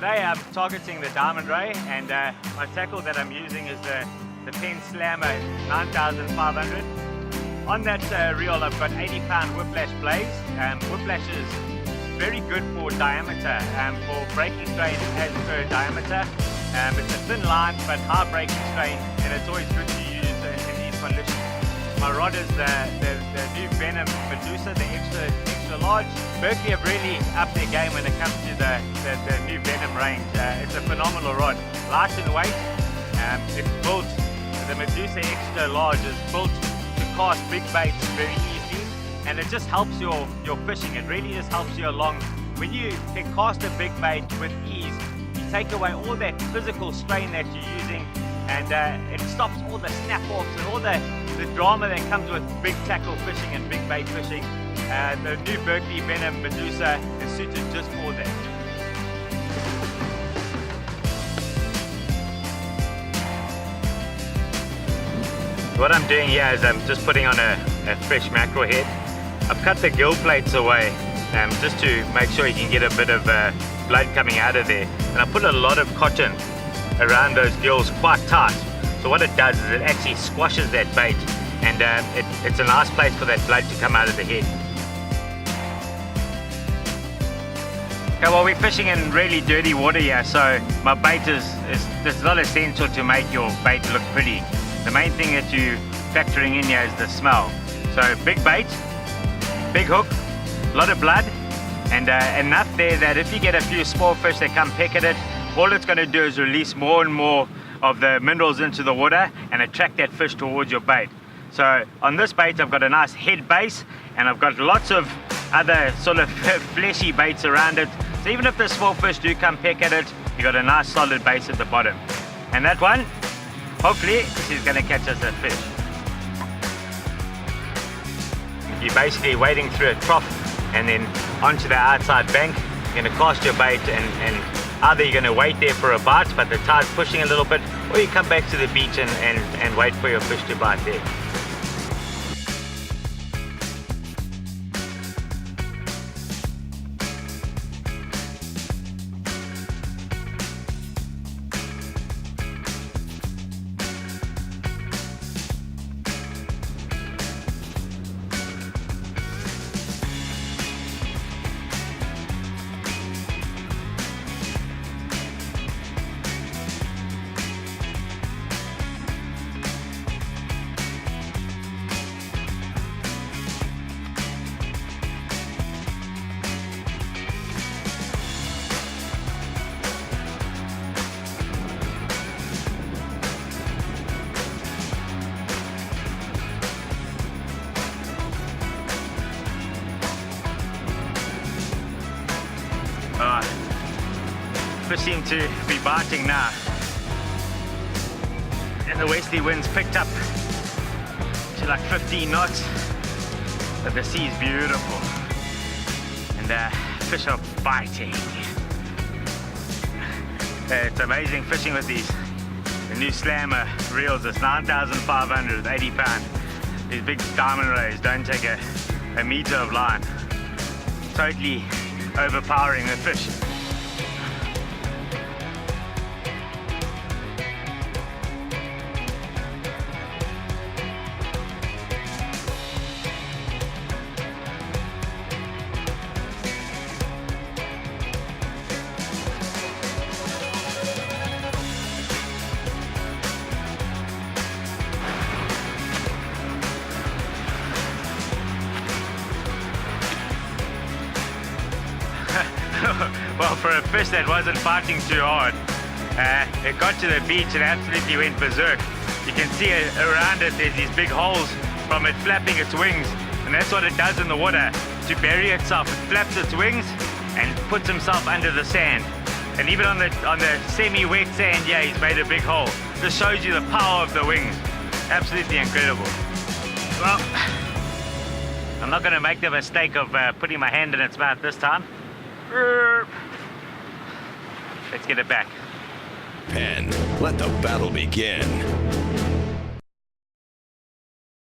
today I'm targeting the diamond ray, and my tackle that I'm using is the Peens Slammer 9500. On that reel I've got 80-pound whiplash blades. Whiplash is very good for diameter, for breaking strain as per diameter. It's a thin line but high breaking strain, and it's always good to use in these conditions. My rod is the new Venom Medusa, the extra large. Berkeley have really upped their game when it comes to the new Venom range. It's a phenomenal rod, light in weight. It's built, the Medusa extra large is built to cast big baits very easily, and it just helps your fishing. It really just helps you along. When you can cast a big bait with ease, you take away all that physical strain that you're using, and it stops all the snap-offs and all the drama that comes with big tackle fishing and big bait fishing. The new Berkeley Venom Medusa is suited just for that. What I'm doing here is I'm just putting on a fresh mackerel head. I've cut the gill plates away just to make sure you can get a bit of blood coming out of there. And I put a lot of cotton around those gills quite tight. So what it does is it actually squashes that bait, and it's a nice place for that blood to come out of the head. Okay, well, we're fishing in really dirty water here, so my bait it's not essential to make your bait look pretty. The main thing that you're factoring in here is the smell. So big bait, big hook, a lot of blood, and enough there that if you get a few small fish that come peck at it, all it's going to do is release more and more of the minerals into the water and attract that fish towards your bait. So on this bait I've got a nice head base, and I've got lots of other sort of fleshy baits around it. So even if the small fish do come peck at it, you've got a nice solid base at the bottom. And that one, hopefully, she's going to catch us a fish. You're basically wading through a trough and then onto the outside bank. You're going to cast your bait, and either you're going to wait there for a bite but the tide's pushing a little bit, or you come back to the beach and wait for your fish to bite there. Fish seem to be biting now, and the westerly winds picked up to like 15 knots, but the sea is beautiful and fish are biting. It's amazing fishing with the new Slammer reels. It's 9,500, 80 pound. These big diamond rays don't take a meter of line. Totally overpowering the fish. Well, for a fish that wasn't fighting too hard, it got to the beach and absolutely went berserk. You can see around it there's these big holes from it flapping its wings, and that's what it does in the water to bury itself. It flaps its wings and puts himself under the sand, and even on the semi-wet sand, yeah, he's made a big hole. This shows you the power of the wings. Absolutely incredible. Well, I'm not going to make the mistake of putting my hand in its mouth this time. Let's get it back. Penn, let the battle begin.